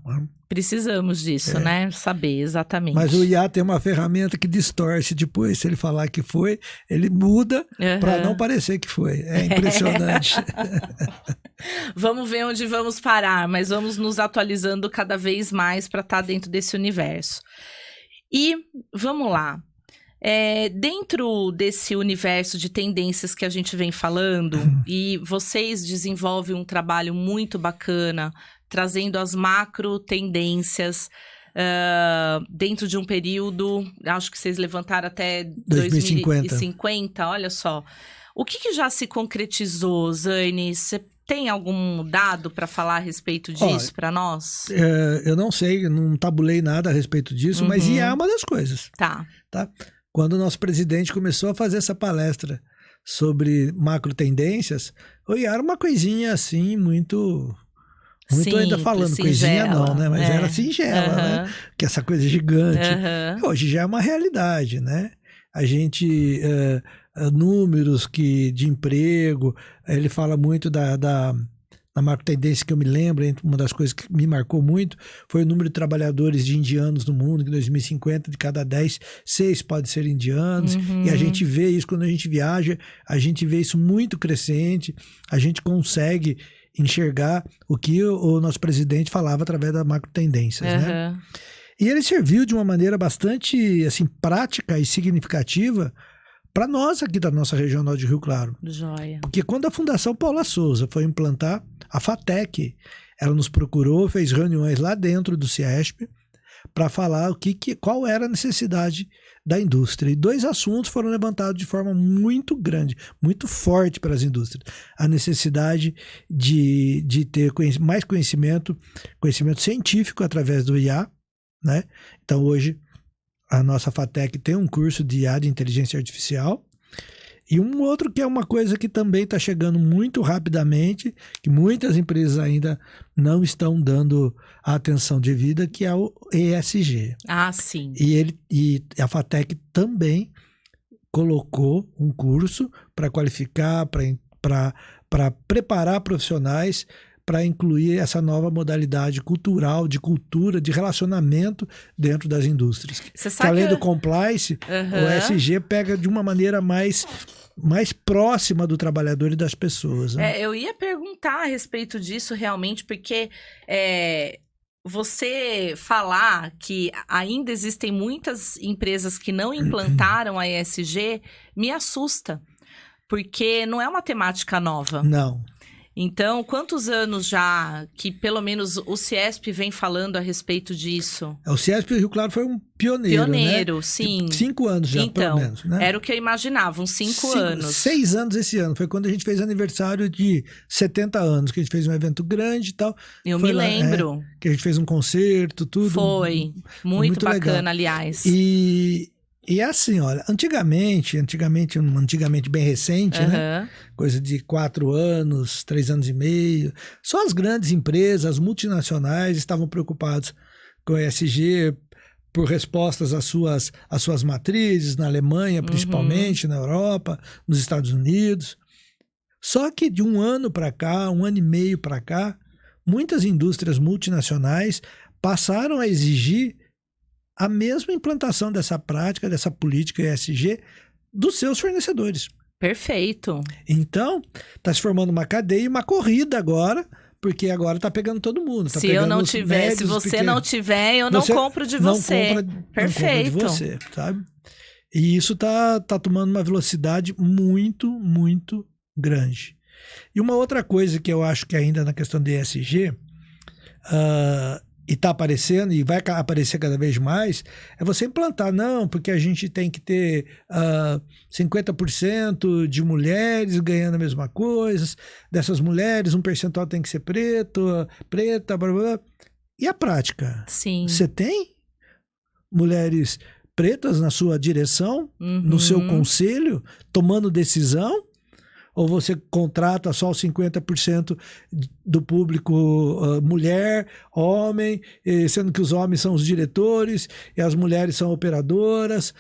Precisamos disso, né? Saber exatamente. Mas o IA tem uma ferramenta que distorce depois. Se ele falar que foi, ele muda para não parecer que foi. É impressionante. Vamos ver onde vamos parar, mas vamos nos atualizando cada vez mais para estar dentro desse universo. E vamos lá. Dentro desse universo de tendências que a gente vem falando, e vocês desenvolvem um trabalho muito bacana, trazendo as macro tendências dentro de um período, acho que vocês levantaram até 2050, olha só. O que já se concretizou, Zane? Você tem algum dado para falar a respeito disso para nós? Eu não sei, não tabulei nada a respeito disso, mas IA é uma das coisas. Tá. Quando o nosso presidente começou a fazer essa palestra sobre macro tendências, o IA era uma coisinha assim, muito ainda falando, coisinha não, né? Mas era singela, né? Que essa coisa gigante. Hoje já é uma realidade, né? A gente, números de emprego, ele fala muito da macro tendência que eu me lembro, uma das coisas que me marcou muito foi o número de trabalhadores de indianos no mundo, que em 2050, de cada 10, 6 podem ser indianos, e a gente vê isso quando a gente viaja, a gente vê isso muito crescente, a gente consegue enxergar o que o nosso presidente falava através da macro tendências, né? E ele serviu de uma maneira bastante, assim, prática e significativa para nós aqui da nossa região norte de Rio Claro. Joia. Porque quando a Fundação Paula Souza foi implantar a FATEC, ela nos procurou, fez reuniões lá dentro do CIESP para falar qual era a necessidade da indústria. E 2 assuntos foram levantados de forma muito grande, muito forte para as indústrias. A necessidade de ter mais conhecimento científico através do IA, né? Então hoje a nossa FATEC tem um curso de IA, de inteligência artificial, e um outro que é uma coisa que também está chegando muito rapidamente, que muitas empresas ainda não estão dando a atenção devida, que é o ESG. Ah, sim. E a FATEC também colocou um curso para qualificar, para preparar profissionais para incluir essa nova modalidade cultural, de cultura, de relacionamento dentro das indústrias. Você sabe que além do compliance, o ESG pega de uma maneira mais próxima do trabalhador e das pessoas. Né? Eu ia perguntar a respeito disso realmente, porque você falar que ainda existem muitas empresas que não implantaram a ESG me assusta, porque não é uma temática nova. Não. Então, quantos anos já que pelo menos o CIESP vem falando a respeito disso? O CIESP Rio Claro foi um pioneiro, Pioneiro, né? sim. 5 anos já, então, pelo menos. Né? Era o que eu imaginava, uns 5 anos. 6 anos esse ano. Foi quando a gente fez aniversário de 70 anos, que a gente fez um evento grande e tal. Eu me lembro. Que a gente fez um concerto, tudo. Foi. Muito bacana, legal. Aliás. E é assim, olha, antigamente bem recente, né? Coisa de 4 anos, 3 anos e meio. Só as grandes empresas, as multinacionais estavam preocupadas com o ESG por respostas às suas matrizes, na Alemanha principalmente, na Europa, nos Estados Unidos. Só que de um ano para cá, 1 ano e meio para cá, muitas indústrias multinacionais passaram a exigir a mesma implantação dessa prática, dessa política ESG dos seus fornecedores. Perfeito. Então, está se formando uma cadeia e uma corrida agora, porque agora está pegando todo mundo. Tá se eu não tiver, se você não tiver, eu não compro de você. Perfeito. Não compra de você, sabe? E isso está tomando uma velocidade muito, muito grande. E uma outra coisa que eu acho que ainda na questão do ESG, e está aparecendo, e vai aparecer cada vez mais, é você implantar, não, porque a gente tem que ter 50% de mulheres ganhando a mesma coisa, dessas mulheres, um percentual tem que ser preta, blá, blá, blá. E a prática? Sim. Você tem mulheres pretas na sua direção, no seu conselho, tomando decisão? Ou você contrata só os 50% do público mulher, homem, sendo que os homens são os diretores e as mulheres são operadoras?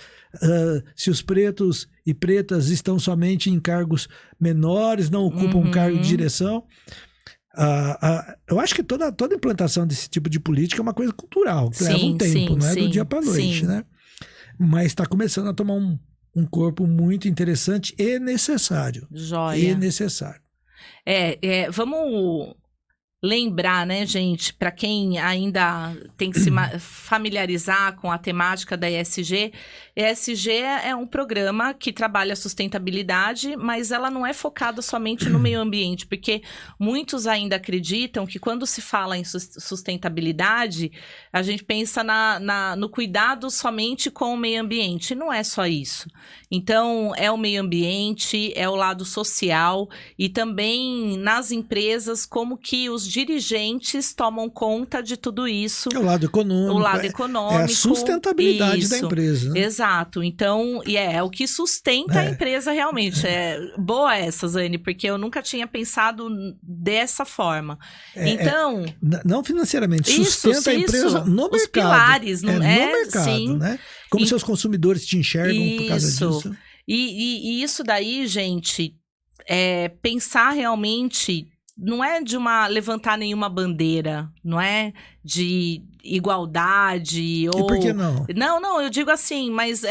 Se os pretos e pretas estão somente em cargos menores, não ocupam um cargo de direção? Eu acho que toda implantação desse tipo de política é uma coisa cultural, que leva um tempo, não é do dia para a noite, né? Mas está começando a tomar um corpo muito interessante e necessário. Joia. E necessário. Vamos lembrar, né, gente, para quem ainda tem que se familiarizar com a temática da ESG. ESG é um programa que trabalha a sustentabilidade, mas ela não é focada somente no meio ambiente, porque muitos ainda acreditam que quando se fala em sustentabilidade, a gente pensa no cuidado somente com o meio ambiente. Não é só isso. Então, é o meio ambiente, é o lado social e também nas empresas, como que os os dirigentes tomam conta de tudo isso. É o lado econômico. O lado econômico. É a sustentabilidade da empresa. Né? Exato. Então, é o que sustenta a empresa realmente. Boa essa, Zane, porque eu nunca tinha pensado dessa forma. Então... não financeiramente, sustenta a empresa no mercado. Os pilares. No mercado, sim. né? Como seus consumidores te enxergam por causa disso. E isso daí, gente, pensar realmente... Não é de levantar nenhuma bandeira, não é de igualdade ou... E por que não? Não, eu digo assim, mas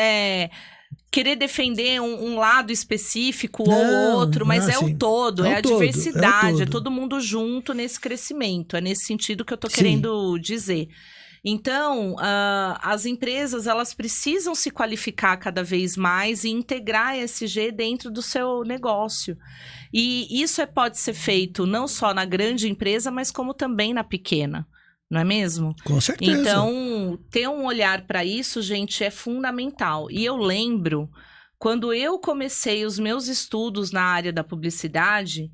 querer defender um lado específico ou outro, mas assim, o todo, a todo, diversidade, é todo mundo junto nesse crescimento, é nesse sentido que eu tô querendo dizer. Então, as empresas, elas precisam se qualificar cada vez mais e integrar a ESG dentro do seu negócio. E isso pode ser feito não só na grande empresa, mas como também na pequena, não é mesmo? Com certeza. Então, ter um olhar para isso, gente, é fundamental. E eu lembro, quando eu comecei os meus estudos na área da publicidade...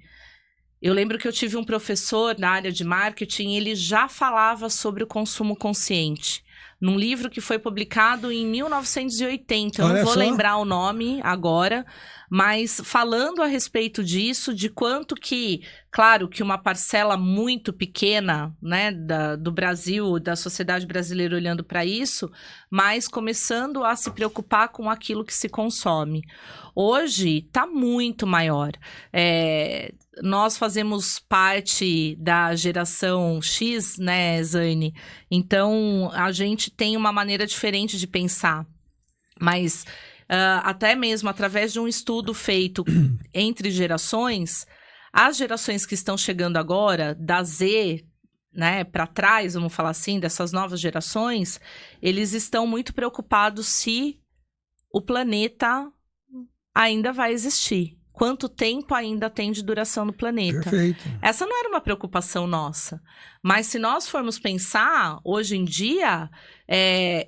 Eu lembro que eu tive um professor na área de marketing, ele já falava sobre o consumo consciente. Num livro que foi publicado em 1980. Eu não vou lembrar o nome agora, mas falando a respeito disso, de quanto que... Claro que uma parcela muito pequena, né, do Brasil, da sociedade brasileira olhando para isso, mas começando a se preocupar com aquilo que se consome. Hoje está muito maior. Nós fazemos parte da geração X, né, Zane? Então, a gente tem uma maneira diferente de pensar. Mas, até mesmo através de um estudo feito entre gerações, as gerações que estão chegando agora, da Z, né, para trás, vamos falar assim, dessas novas gerações, eles estão muito preocupados se o planeta ainda vai existir. Quanto tempo ainda tem de duração no planeta? Perfeito. Essa não era uma preocupação nossa. Mas se nós formos pensar, hoje em dia,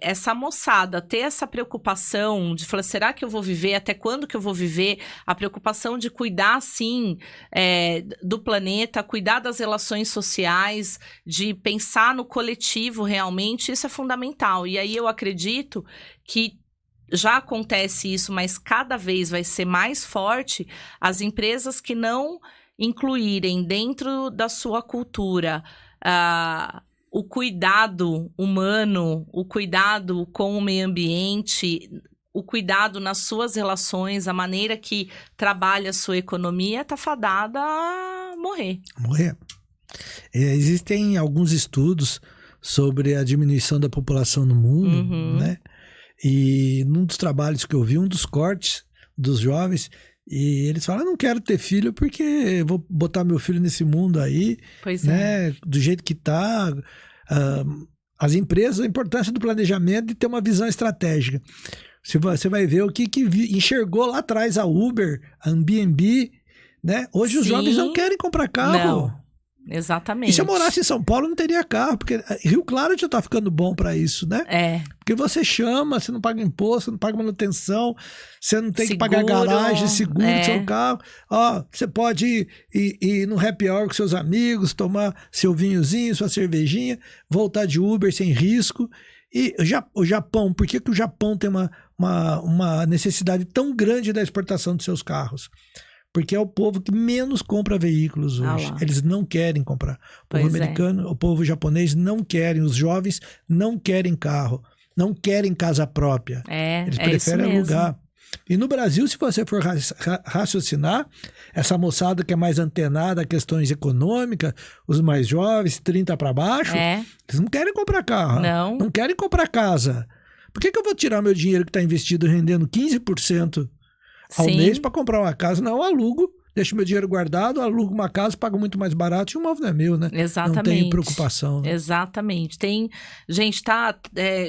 essa moçada ter essa preocupação de falar, será que eu vou viver? Até quando que eu vou viver? A preocupação de cuidar, sim, do planeta, cuidar das relações sociais, de pensar no coletivo realmente, isso é fundamental. E aí eu acredito que já acontece isso, mas cada vez vai ser mais forte as empresas que não incluírem dentro da sua cultura o cuidado humano, o cuidado com o meio ambiente, o cuidado nas suas relações, a maneira que trabalha a sua economia, está fadada a morrer. Existem alguns estudos sobre a diminuição da população no mundo, né? E num dos trabalhos que eu vi, um dos cortes dos jovens, e eles falam, não quero ter filho porque vou botar meu filho nesse mundo aí, né? Do jeito que tá. As empresas, a importância do planejamento e ter uma visão estratégica. Você vai ver o que enxergou lá atrás a Uber, a Airbnb, né? Hoje os jovens não querem comprar carro. Não. Exatamente. E se eu morasse em São Paulo, não teria carro, porque Rio Claro já tá ficando bom para isso, né? Porque você chama, você não paga imposto, não paga manutenção, você não tem que pagar garagem, seguro do seu carro. Você pode ir no happy hour com seus amigos, tomar seu vinhozinho, sua cervejinha, voltar de Uber sem risco. E o Japão, por que o Japão tem uma necessidade tão grande da exportação dos seus carros? Porque é o povo que menos compra veículos hoje. Eles não querem comprar. O povo americano, o povo japonês não querem. Os jovens não querem carro. Não querem casa própria. Eles preferem alugar. E no Brasil, se você for raciocinar, essa moçada que é mais antenada a questões econômicas, os mais jovens, 30 para baixo, eles não querem comprar carro. Não querem comprar casa. Por que eu vou tirar meu dinheiro que está investido rendendo 15% ao mês para comprar uma casa? Não, eu alugo, deixo meu dinheiro guardado, alugo uma casa, pago muito mais barato e o imóvel não é meu, né? Exatamente. Não tem preocupação. Né? Exatamente. Gente,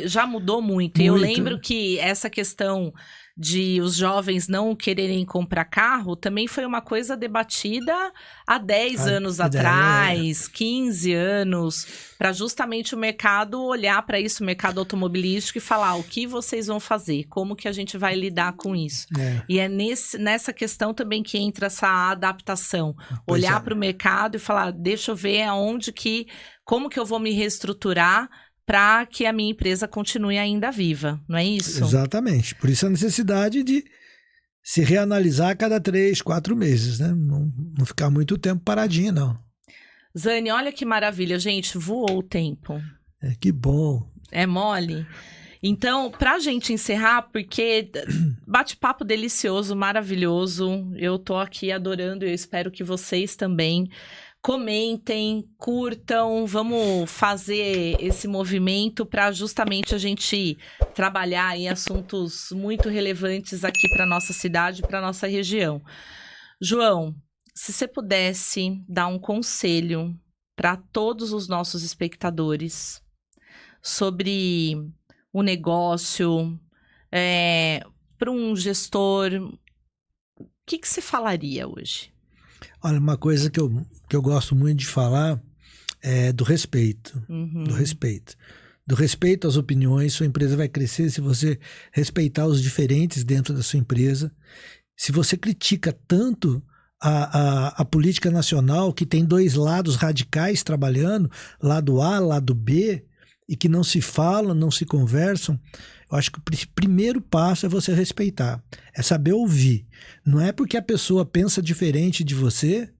já mudou muito. Eu lembro que essa questão de os jovens não quererem comprar carro, também foi uma coisa debatida há 10 anos atrás, 15 anos, para justamente o mercado olhar para isso, o mercado automobilístico, e falar o que vocês vão fazer, como que a gente vai lidar com isso. E é nessa questão também que entra essa adaptação, olhar para o mercado e falar, deixa eu ver como que eu vou me reestruturar para que a minha empresa continue ainda viva, não é isso? Exatamente. Por isso a necessidade de se reanalisar a cada 3, 4 meses, né? Não ficar muito tempo paradinho, não. Zane, olha que maravilha, gente, voou o tempo. Que bom. É mole? Então, pra gente encerrar, porque bate-papo delicioso, maravilhoso, eu tô aqui adorando e eu espero que vocês também comentem, curtam, vamos fazer esse movimento para justamente a gente trabalhar em assuntos muito relevantes aqui para nossa cidade, para nossa região. João, se você pudesse dar um conselho para todos os nossos espectadores sobre o negócio, para um gestor, o que você falaria hoje? Olha, uma coisa que eu gosto muito de falar é do respeito. Do respeito. Do respeito às opiniões. Sua empresa vai crescer se você respeitar os diferentes dentro da sua empresa. Se você critica tanto a política nacional, que tem 2 lados radicais trabalhando, lado A, lado B, e que não se falam, não se conversam, eu acho que o primeiro passo é você respeitar, é saber ouvir. Não é porque a pessoa pensa diferente de você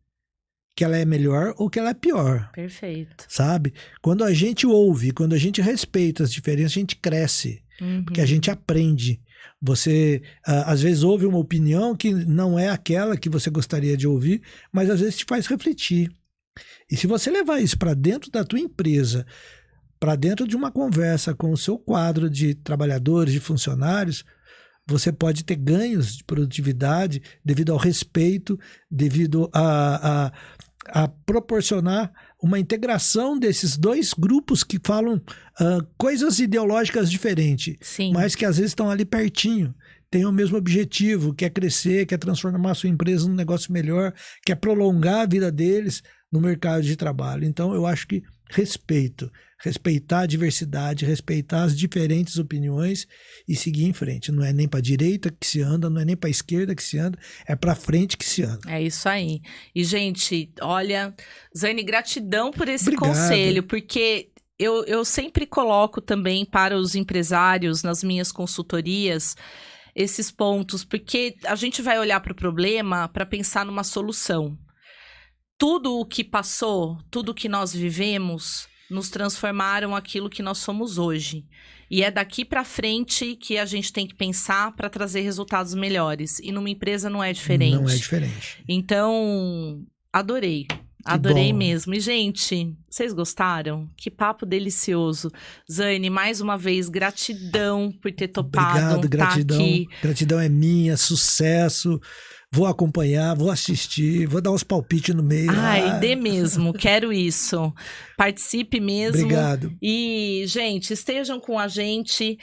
que ela é melhor ou que ela é pior. Perfeito. Sabe? Quando a gente ouve, quando a gente respeita as diferenças, a gente cresce, porque a gente aprende. Você, às vezes, ouve uma opinião que não é aquela que você gostaria de ouvir, mas às vezes te faz refletir. E se você levar isso para dentro da tua empresa, para dentro de uma conversa com o seu quadro de trabalhadores, de funcionários, você pode ter ganhos de produtividade devido ao respeito, devido a proporcionar uma integração desses 2 grupos que falam coisas ideológicas diferentes, Sim. mas que às vezes estão ali pertinho, têm o mesmo objetivo, quer crescer, quer transformar a sua empresa num negócio melhor, quer prolongar a vida deles no mercado de trabalho. Então eu acho que respeitar a diversidade, respeitar as diferentes opiniões e seguir em frente. Não é nem para a direita que se anda, não é nem para a esquerda que se anda, é para frente que se anda. É isso aí. E, gente, olha, Zane, gratidão por esse Obrigado. Conselho, porque eu sempre coloco também para os empresários nas minhas consultorias esses pontos, porque a gente vai olhar para o problema para pensar numa solução. Tudo o que passou, tudo o que nós vivemos, nos transformaram aquilo que nós somos hoje. E é daqui para frente que a gente tem que pensar para trazer resultados melhores. E numa empresa não é diferente. Não é diferente. Então, adorei. Adorei mesmo. E, gente, vocês gostaram? Que papo delicioso. Zane, mais uma vez, gratidão por ter topado. Obrigado, gratidão. Tá aqui. Gratidão é minha, sucesso. Vou acompanhar, vou assistir, vou dar uns palpites no meio. Ai, dê mesmo, quero isso. Participe mesmo. Obrigado. E, gente, estejam com a gente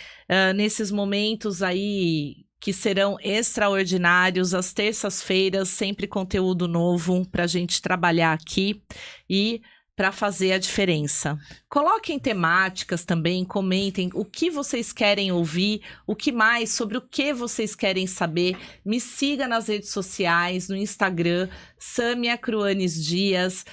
nesses momentos aí que serão extraordinários, às terças-feiras, sempre conteúdo novo pra gente trabalhar aqui e para fazer a diferença. Coloquem temáticas também, comentem o que vocês querem ouvir, o que mais, sobre o que vocês querem saber. Me siga nas redes sociais, no Instagram, Sâmia Cruanes Dias.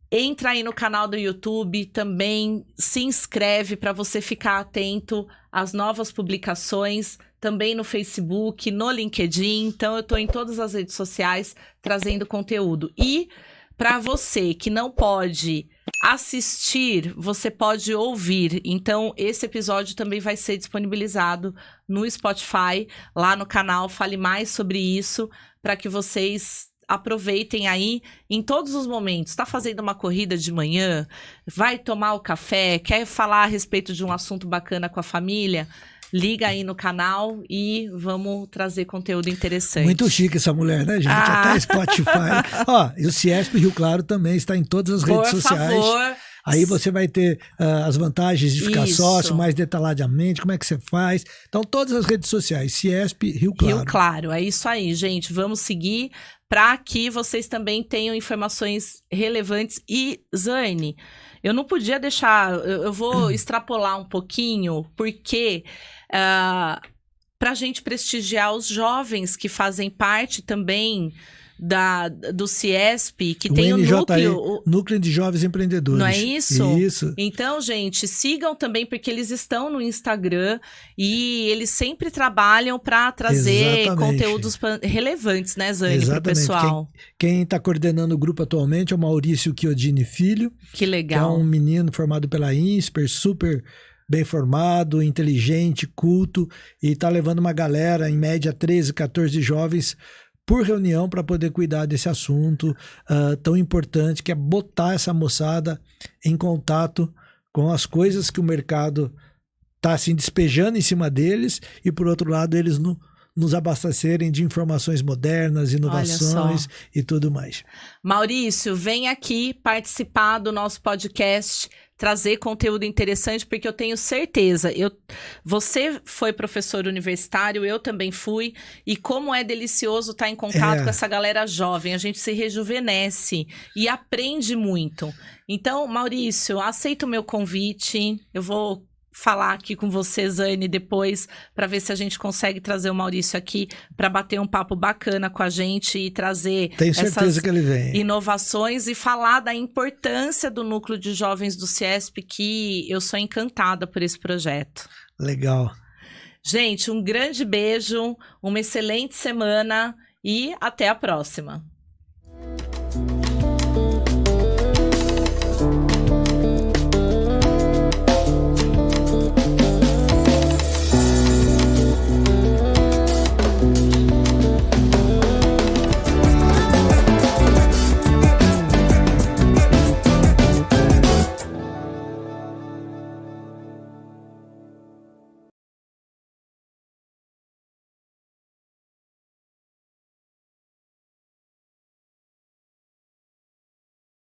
Entra aí no canal do YouTube, também se inscreve para você ficar atento às novas publicações, também no Facebook, no LinkedIn. Então, eu estou em todas as redes sociais trazendo conteúdo. E para você que não pode assistir, você pode ouvir. Então, esse episódio também vai ser disponibilizado no Spotify, lá no canal Fale Mais Sobre Isso, para que vocês aproveitem aí em todos os momentos. Está fazendo uma corrida de manhã? Vai tomar o café? Quer falar a respeito de um assunto bacana com a família? Liga aí no canal e vamos trazer conteúdo interessante. Muito chique essa mulher, né, gente? Até Spotify. Ó, e o CIESP Rio Claro também está em todas as redes sociais. Por favor, Aí você vai ter as vantagens de ficar Isso. sócio mais detalhadamente, como é que você faz. Então, todas as redes sociais, Ciesp, Rio Claro. Rio Claro, é isso aí, gente. Vamos seguir para que vocês também tenham informações relevantes. E, Zane, eu não podia deixar... Eu vou extrapolar um pouquinho, porque... para a gente prestigiar os jovens que fazem parte também do Ciesp, que tem o núcleo... Núcleo de Jovens Empreendedores. Não é isso? Isso. Então, gente, sigam também, porque eles estão no Instagram e eles sempre trabalham para trazer Exatamente. conteúdos relevantes, né, Zane, para o Exatamente. pessoal. Quem está coordenando o grupo atualmente é o Maurício Chiodini Filho, Que que é legal. um menino formado pela INSPER, super bem formado, inteligente, culto, e está levando uma galera, em média 13, 14 jovens, por reunião para poder cuidar desse assunto tão importante, que é botar essa moçada em contato com as coisas que o mercado está assim, despejando em cima deles, e por outro lado eles nos abastecerem de informações modernas, inovações e tudo mais. Maurício, vem aqui participar do nosso podcast, trazer conteúdo interessante, porque eu tenho certeza, você foi professor universitário, eu também fui, e como é delicioso estar em contato com essa galera jovem, a gente se rejuvenesce e aprende muito. Então, Maurício, aceita o meu convite, eu vou falar aqui com você, Zane, depois, para ver se a gente consegue trazer o Maurício aqui para bater um papo bacana com a gente e trazer Tenho certeza essas que ele vem. inovações e falar da importância do núcleo de jovens do Ciesp, que eu sou encantada por esse projeto. Legal. Gente, um grande beijo, uma excelente semana e até a próxima.